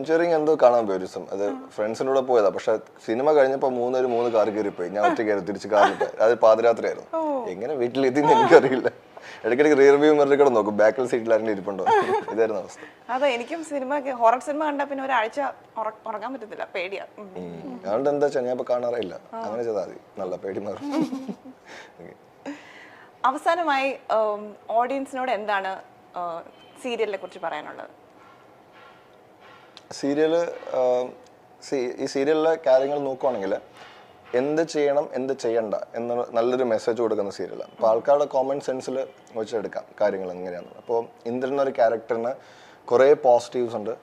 Conjuring എന്തോ കാണാൻ പോയി ഒരു ദിവസം. അത് ഫ്രണ്ട്സിനോട് പോയതാ. പക്ഷെ സിനിമ കഴിഞ്ഞപ്പോ മൂന്ന് കാർ കയറിപ്പോയി. ഞാൻ ഒറ്റയ്ക്കായിരുന്നു തിരിച്ച് കാറിൽ പോയി. അത് പാതിരാത്രിയായിരുന്നു. എങ്ങനെ വീട്ടിലെത്തിന്ന് എനിക്കറിയില്ല. ഇടയ്ക്കിടയ്ക്ക് റിയർ വ്യൂ മിററിൽ കൂടെ നോക്കും ബാക്കിൽ സീറ്റിൽ ആരെങ്കിലും ഇരിപ്പുണ്ടോ. ഇതായിരുന്നു അവസ്ഥ. അതെ, എനിക്കും ഹൊറർ സിനിമ കണ്ടാ പിന്നെ ഒരാഴ്ച ഉറങ്ങാൻ പറ്റത്തില്ല, പേടിയാ. അതുകൊണ്ട് എന്താ വെച്ചാൽ ഞാൻ ഇപ്പൊ കാണാറില്ല. അങ്ങനെ ചെയ്താൽ മതി, നല്ല പേടി മാറും. അവസാനമായി ഓഡിയൻസിനോട് എന്താണ് സീരിയലിനെ കുറിച്ച് പറയാനുള്ളത്? സീരിയല് ഈ സീരിയലിലെ കാര്യങ്ങൾ നോക്കുവാണെങ്കിൽ എന്ത് ചെയ്യണം എന്ത് ചെയ്യണ്ട എന്ന നല്ലൊരു മെസ്സേജ് കൊടുക്കുന്ന സീരിയലാണ്. അപ്പോൾ ആൾക്കാരുടെ കോമൺ സെൻസിൽ വെച്ചെടുക്കാം കാര്യങ്ങൾ എങ്ങനെയാണ്. അപ്പോൾ ഇന്ദ്രൻ എന്നൊരു ക്യാരക്ടറിന് കുറേ പോസിറ്റീവ്സ് ഉണ്ട്,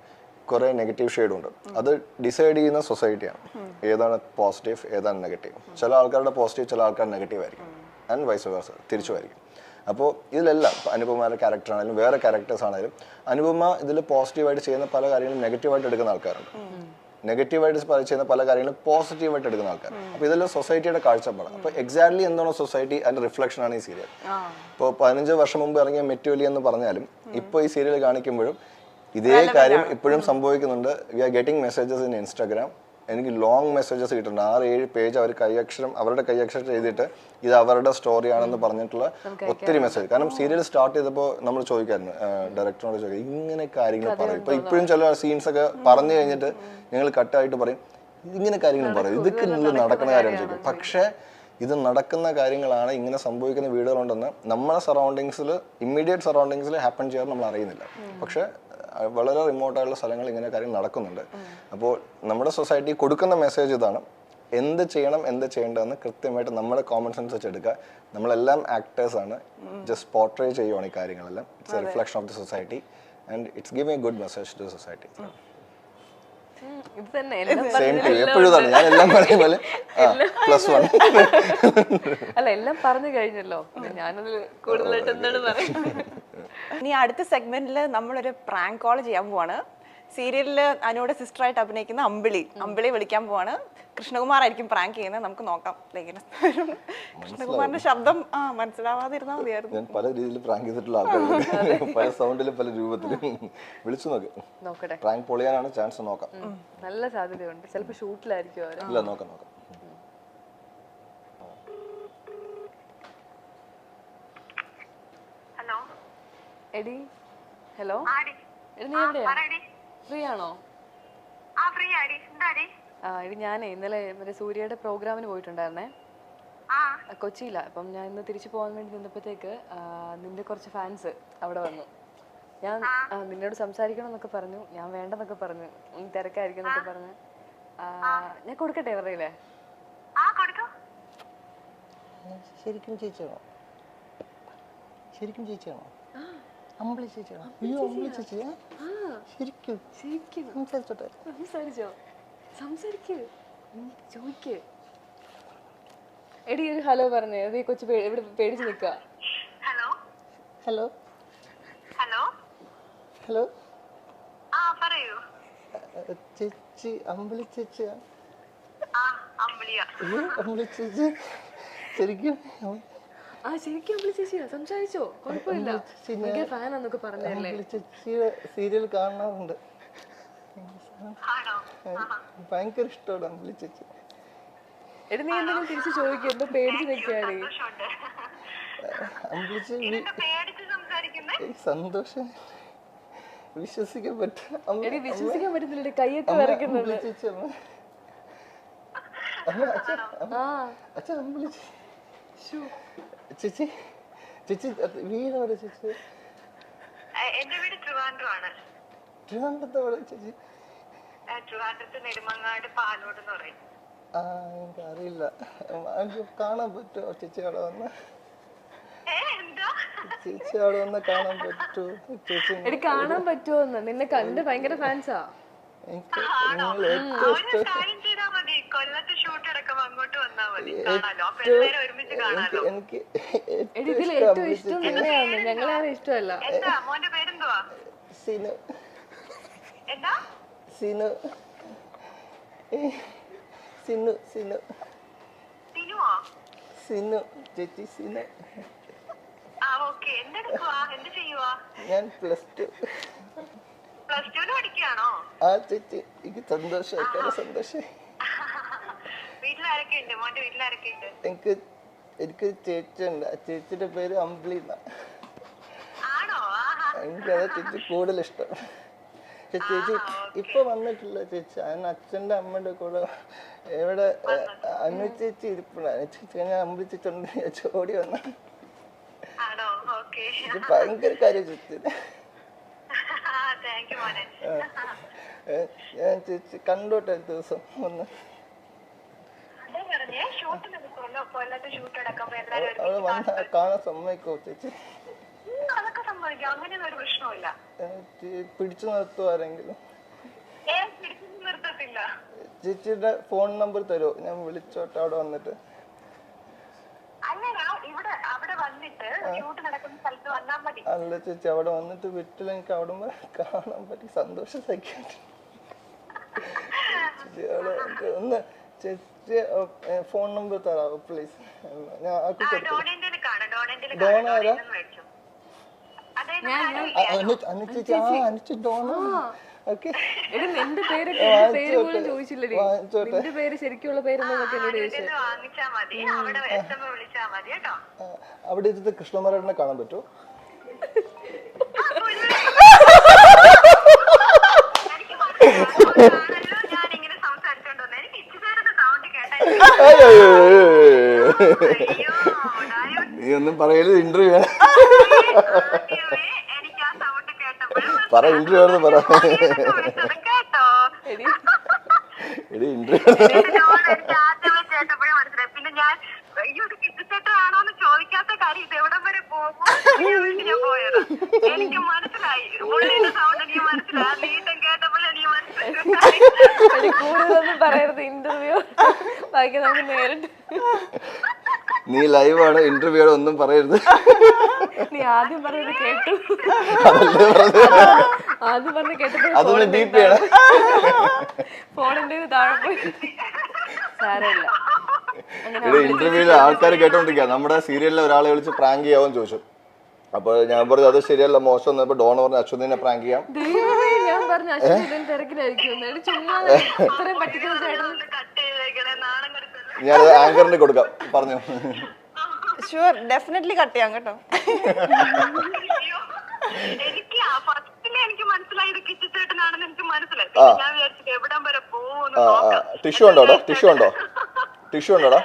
കുറേ നെഗറ്റീവ് ഷെയ്ഡും ഉണ്ട്. അത് ഡിസൈഡ് ചെയ്യുന്ന സൊസൈറ്റിയാണ് ഏതാണ് പോസിറ്റീവ് ഏതാണ് നെഗറ്റീവ്. ചില ആൾക്കാരുടെ പോസിറ്റീവ് ചില ആൾക്കാരുടെ നെഗറ്റീവ് ആയിരിക്കും, ആൻഡ് വൈസ് വേഴ്സ തിരിച്ചുമായിരിക്കും. അപ്പോൾ ഇതിലെല്ലാം അനുപമയുടെ ക്യാരക്ടർ ആണെങ്കിലും വേറെ ക്യാരക്ടേഴ്സ് ആണെങ്കിലും അനുപമ ഇതിൽ പോസിറ്റീവായിട്ട് ചെയ്യുന്ന പല കാര്യങ്ങളും നെഗറ്റീവായിട്ട് എടുക്കുന്ന ആൾക്കാരുണ്ട്, നെഗറ്റീവായിട്ട് ചെയ്യുന്ന പല കാര്യങ്ങളും പോസിറ്റീവായിട്ട് എടുക്കുന്ന ആൾക്കാർ. അപ്പോൾ ഇതെല്ലാം സൊസൈറ്റിയുടെ കാഴ്ചപ്പാടാണ്. അപ്പോൾ എക്സാക്ട്ലി എന്താണോ സൊസൈറ്റി അതിൻ്റെ റിഫ്ലക്ഷനാണ് ഈ സീരിയൽ. ഇപ്പോൾ 15 വർഷം മുമ്പ് ഇറങ്ങിയ മെറ്റുവലി എന്ന് പറഞ്ഞാലും ഇപ്പോൾ ഈ സീരിയൽ കാണിക്കുമ്പോഴും ഇതേ കാര്യം ഇപ്പോഴും സംഭവിക്കുന്നുണ്ട്. We are getting messages in Instagram. എനിക്ക് ലോങ് മെസ്സേജസ് കിട്ടുന്നുണ്ട്. 6-7 പേജ് അവർ അവരുടെ കൈയക്ഷരം എഴുതിയിട്ട് ഇത് അവരുടെ സ്റ്റോറിയാണെന്ന് പറഞ്ഞിട്ടുള്ള ഒത്തിരി മെസ്സേജ്. കാരണം സീരിയൽ സ്റ്റാർട്ട് ചെയ്തപ്പോൾ നമ്മൾ ചോദിക്കായിരുന്നു, ഡയറക്ടറിനോട് ചോദിക്കുക ഇങ്ങനെ കാര്യങ്ങൾ പറയും. ഇപ്പൊ ഇപ്പോഴും ചില സീൻസ് ഒക്കെ പറഞ്ഞു കഴിഞ്ഞിട്ട് ഞങ്ങൾ കട്ടായിട്ട് പറയും ഇങ്ങനെ കാര്യങ്ങളും പറയും, ഇതൊക്കെ നിങ്ങൾ നടക്കുന്ന കാര്യം ചോദിക്കും. പക്ഷേ ഇത് നടക്കുന്ന കാര്യങ്ങളാണ്, ഇങ്ങനെ സംഭവിക്കുന്ന വീടുകളുണ്ടെന്ന് നമ്മളെ സറൗണ്ടിങ്സിൽ ഇമ്മീഡിയറ്റ് സറൗണ്ടിങ്സിൽ ഹാപ്പൻ ചെയ്യാൻ നമ്മൾ അറിയുന്നില്ല. പക്ഷെ വളരെ റിമോട്ടായുള്ള സ്ഥലങ്ങളിൽ ഇങ്ങനെ കാര്യങ്ങൾ നടക്കുന്നുണ്ട്. അപ്പോൾ നമ്മുടെ സൊസൈറ്റി കൊടുക്കുന്ന മെസ്സേജ് ഇതാണ്, എന്ത് ചെയ്യണം എന്ത് ചെയ്യേണ്ടതെന്ന് കൃത്യമായിട്ട് നമ്മുടെ കോമൺ സെൻസ് വെച്ചെടുക്കുക. നമ്മളെല്ലാം ആക്ടേഴ്സാണ്, ജസ്റ്റ് പോർട്രേ ചെയ്യുവാണ് ഈ കാര്യങ്ങളെല്ലാം. It's a reflection of the society and it's giving a good message to society. അല്ല എല്ലാം പറഞ്ഞു കഴിഞ്ഞല്ലോ, ഞാനതിൽ കൂടുതലായിട്ട് എന്താണ് പറയുന്നത്. ഇനി അടുത്ത സെഗ്മെന്റിൽ നമ്മളൊരു പ്രാങ്ക് കോൾ ചെയ്യാൻ പോവാണ്. സീരിയലില് അനുവിടെ സിസ്റ്ററായിട്ട് അഭിനയിക്കുന്ന അമ്പിളി വിളിക്കാൻ പോവാണ്. കൃഷ്ണകുമാറായിരിക്കും പ്രാങ്ക് ചെയ്യുന്നത്. നമുക്ക് നോക്കാം. കൃഷ്ണകുമാറിന്റെ ശബ്ദം മനസ്സിലാവാതിരുന്നാ മതിയായിരുന്നു. ഞാൻ പല രീതിയിൽ പ്രാങ്ക് ചെയ്തിട്ടുള്ള ആൾക്കാർ, പല സൗണ്ടിലും പല രൂപത്തിലും. വിളിച്ചു നോക്കട്ടെ, പ്രാങ്ക് പൊളിയാനാണ് ചാൻസ്. നോക്കാം, നല്ല സാധ്യതയുണ്ട്. ചിലപ്പോൾ ഷൂട്ടിലായിരിക്കും. ഇല്ല, നോക്കാം. എടി ഹലോ, എടി നീ എവിടെയാ? ഫ്രീ ആണോ? എടി ഞാനേ ഇന്നലെ മറ്റേ സൂര്യയുടെ പ്രോഗ്രാമിന് പോയിട്ടുണ്ടായിരുന്നേ കൊച്ചിയില. അപ്പം ഞാൻ ഇന്ന് തിരിച്ചു പോകാൻ വേണ്ടി നിന്നപ്പോഴത്തേക്ക് നിന്റെ കുറച്ച് ഫാൻസ് അവിടെ വന്നു. ഞാൻ നിന്നോട് സംസാരിക്കണം എന്നൊക്കെ പറഞ്ഞു. ഞാൻ വേണ്ടെന്നൊക്കെ പറഞ്ഞു, തിരക്കായിരിക്കും എന്നൊക്കെ പറഞ്ഞു. ഞാൻ കൊടുക്കട്ടെ ഇവരുടെ? ശരിക്കും ചേച്ചിയാണോ? അമ്പിളി ചേച്ചിയാണോ? അയ്യോ, അമ്പിളി ചേച്ചിയാ? ശരിക്കും സംസാരിച്ചോട്ടെ? സംസാരിക്കൂ, ചോദിക്ക്. എടി ഒരു ഹലോ പറഞ്ഞേ. അത് ഈ കൊച്ചു ഇവിടെ പേടിച്ച് നിൽക്കുക. ഹലോ ചേച്ചി, അമ്പിളി ചേച്ചിയാ? അമ്പിളി ചേച്ചി ശരിക്കും? ശരിക്കും അമ്പിളി ചേച്ചിയാ? സംസാരിച്ചോ? കുഴപ്പമില്ല, ഫാൻ എന്നൊക്കെ പറഞ്ഞല്ലേ. ചേച്ചിയുടെ സീരിയൽ കാണാറുണ്ട്, ഭയങ്കര ഇഷ്ടമാണ് അമ്പിളി ചേച്ചി. എടി നീ എന്തെങ്കിലും തിരിച്ചു ചോദിക്കും, എന്തോ പേടിച്ച് നിൽക്കുകയാണ്. സന്തോഷം വിശ്വസിക്കാൻ പറ്റുന്നില്ല, കൈയൊക്കെ വരയ്ക്കുന്നത്. ചേച്ചി ചേച്ചി വീട് ചേച്ചി? എന്റെ വീട് ട്രിവാൻഡ്രമാണ്. ട്രിവാൻഡ്രത്തോടെ ചേച്ചി? ട്രിവാൻഡ്രത്ത് നെടുമങ്ങാട് പാലോട് എന്ന് പറയും. എനിക്കറിയില്ല, കാണാൻ പറ്റുമോ ചേച്ചി അവിടെ വന്ന്? ചേച്ചി അവിടെ വന്ന് കാണാൻ പറ്റുമോ ചേച്ചി? എടി കാണാൻ പറ്റുമോന്ന്? നിന്നെ കണ്ട് ഭയങ്കര ഫാൻസാ. എനിക്ക് നിങ്ങൾ ഏറ്റവും ഇഷ്ടം. കൊല്ലത്ത് ഷൂട്ട് അടക്കം അങ്ങോട്ട് വന്നാൽ മതി, എനിക്ക് ഏറ്റവും ഇഷ്ടം നിന്നെയാണ്, ഞങ്ങളെയാണ് ഇഷ്ടമല്ല. എന്താ മോന്റെ പേരെന്തുവാ? സിനു. എന്താ? സിനു. സിനു സിനു സിനുവോ? സിനു ചേച്ചി, സിനു. ഓക്കേ. എന്തെടുക്കുവാ? എന്ത് ചെയ്യുവാ? ഞാൻ +2. പ്ലസ് ടുവിന് പഠിക്കുകയാണോ? ആ ചേച്ചി എനിക്ക് സന്തോഷമായി സന്തോഷമായി. വീട്ടിലാരൊക്കെ ഉണ്ട്? മോന്റെ വീട്ടിലാരൊക്കെ ഉണ്ട്? എനിക്ക് ചേച്ചി ഉണ്ട്. ആ ചേച്ചിയുടെ പേര് അമ്പിളി എന്നാ. ആണോ? എനിക്കതാ ചേച്ചി കൂടുതൽ ഇഷ്ടം. ചേച്ചി ഇപ്പൊ വന്നിട്ടില്ല ചേച്ചി. അതിന് അച്ഛൻ്റെ അമ്മയുടെ കൂടെ എവിടെ അനു ചേച്ചി ഇരിപ്പുണ്ട്. അനു ചേച്ചി ഞാൻ അമ്പിളി ചേച്ചി ഉണ്ട് ചോടി വന്ന ആണോ? ഓക്കേ. ഭയങ്കര കാര്യം ചേച്ചി. താങ്ക് യു മോനെ. ഞാൻ ചേച്ചി കണ്ടോട്ടെ ദിവസം ഒന്ന്. അവള് വന്ന കാണാൻ സമ്മതിക്കോ ചേച്ചി? അതൊക്കെ സമ്മതിക്കാം, അങ്ങനെയൊന്നും ഒരു പ്രശ്നമില്ല. പിടിച്ചു നിർത്തുവോ ആരെങ്കിലും? നിർത്തത്തില്ല. ചേച്ചിയുടെ ഫോൺ നമ്പർ തരുമോ? ഞാൻ വിളിച്ചോട്ടെ അവിടെ വന്നിട്ട്. അല്ല ചേച്ചി അവിടെ വന്നിട്ട് വിട്ടില്ല, എനിക്ക് അവിടെ കാണാൻ പറ്റി സന്തോഷം സഹിക്കാൻ. ചേച്ചി അവിടെ ഒന്ന് ചേച്ചി ഫോൺ നമ്പർ തരാമോ പ്ലീസ്? ഞാൻ ഡോണ ആരാ? അനുചേച്ചി അനുചേച്ചി ഡോണ. ഓക്കെ നിന്റെ പേര് പോലും ചോദിച്ചില്ലടി. നിന്റെ പേര് ശരിക്കുള്ള പേരെന്നൊക്കെ എന്നോട് ചോദിച്ചു. അവിടെ ഇരുന്ന് കൃഷ്ണമാരായണനെ കാണാൻ പറ്റുമോ? നീ ഒന്നും പറയരുത്, ഇന്റർവ്യൂ പറ, ഇന്റർവ്യൂ ആണെന്ന് പറ. എടി ഇന്റർവ്യൂ പിന്നെ ഞാൻ കിട്ടിച്ചേട്ടാണോന്ന് ചോദിക്കാത്ത കാര്യം ഇത് എവിടം വരെ പോകും ഞാൻ പോയത്. എനിക്ക് മനസ്സിലായി, ഉള്ളിന്റെ സൗണ്ട് എനിക്ക് മനസ്സിലായി, നീട്ടം കേട്ടപ്പോൾ എനിക്ക് മനസ്സിലായി. കൂടുതലൊന്നും പറയരുത്, ഇന്റർവ്യൂ ബാക്കി നമുക്ക് നേരിട്ട്. നീ ലൈവാണ്, ഇന്റർവ്യൂ ഒന്നും പറയരുത്. നീ ആദ്യം പറഞ്ഞത് കേട്ടു. ആദ്യം പറഞ്ഞ് കേട്ടപ്പോ ഫോണിന്റെ താഴെ പോയി. സാരമില്ല. ഇന്റർവ്യൂല് ആൾക്കാർ കേട്ടോണ്ടിരിക്കുക. നമ്മുടെ സീരിയലിലെ ഒരാളെ വിളിച്ച് പ്രാങ്ക് ചെയ്യാമെന്ന് ചോദിച്ചു. അപ്പൊ ഞാൻ പറഞ്ഞു അത് ശരിയല്ല, മോശം എന്നപ്പോ ഡോൺ പറഞ്ഞു അശ്വതിനെ പ്രാങ്ക് ചെയ്യാം. ഞാൻ പറഞ്ഞു അശ്വതി തിരക്കിലായിരിക്കും. ഞാനത് ആങ്കറിന് കൊടുക്കാം പറഞ്ഞു. ഷുവർ, ഡെഫിനറ്റ്ലി കട്ട് ചെയ്യാം കേട്ടോ. എനിക്ക് മനസ്സിലായി ഇത് കിച്ചിച്ചേട്ടനാണെന്ന് എനിക്ക് മനസ്സിലായി. ഞാൻ വിചാരിച്ചത് എവിടം വരെ പോകുന്നു. ടിഷ്യൂ ഉണ്ടോടാ? ടിഷ്യൂ ഉണ്ടോ? ടിഷ്യൂ ഉണ്ടോടാ?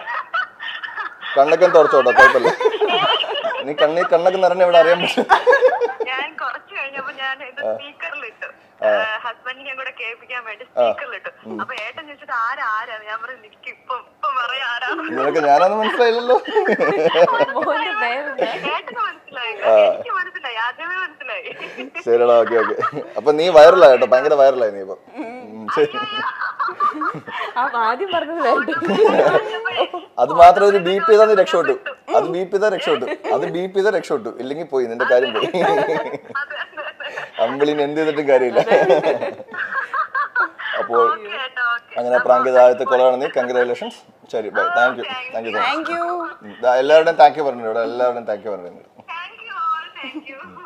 കണ്ണൊക്കെ തുറച്ചോട്ടോ, കുഴപ്പമില്ല. നീ കണ്ണൊക്കെ നിറഞ്ഞ ഇവിടെ അറിയാൻ പറ്റും. ഞാൻ കുറച്ച് കഴിഞ്ഞപ്പോ ഞാൻ ഇത് സ്പീക്കറിലിട്ടു, ഹസ്ബൻഡിനെ കൂടെ കേൾപ്പിക്കാൻ വേണ്ടി സ്പീക്കറിലിട്ടു. അപ്പൊ ഏട്ടൻ ചോദിച്ചിട്ട് ആരാ ഞാൻ പറഞ്ഞു എനിക്ക് ഇപ്പൊ പറയാ ആരാ. നിനക്ക് ഞാനൊന്നും മനസ്സിലായില്ലല്ലോ. ഏട്ടന് മനസ്സിലായില്ല, എനിക്ക് മനസ്സിലായി, ആദ്യമേ മനസ്സിലായി. ശരിടാ, ഓക്കെ ഓക്കെ. അപ്പൊ നീ വൈറലായി കേട്ടോ, ഭയങ്കര വൈറലായി നീ ഇപ്പൊ. ആദ്യം പറഞ്ഞത് അത് മാത്രം ഒരു ബീപ്പ് ചെയ്താൽ നീ രക്ഷപ്പെട്ടു. അത് ബീപ്പ് ചെയ്താൽ രക്ഷപ്പെട്ടു. അത് ബീപ്പ് ചെയ്താൽ രക്ഷപ്പെട്ടു. ഇല്ലെങ്കിൽ പോയി, നിന്റെ കാര്യം പോയി. അമ്പിളിന് എന്ത് ചെയ്തിട്ടും കാര്യമില്ല. അപ്പോൾ അങ്ങനെ പ്രാങ്ക് ചെയ്ത ആദ്യത്തെ കൊളാണ് നീ. കൺഗ്രാജുലേഷൻസ്. ശരി, bye. Thank you. Thank you. എല്ലാവരുടെയും താങ്ക് യു പറഞ്ഞു. ഇവിടെ എല്ലാവരുടെയും താങ്ക് യു പറഞ്ഞു.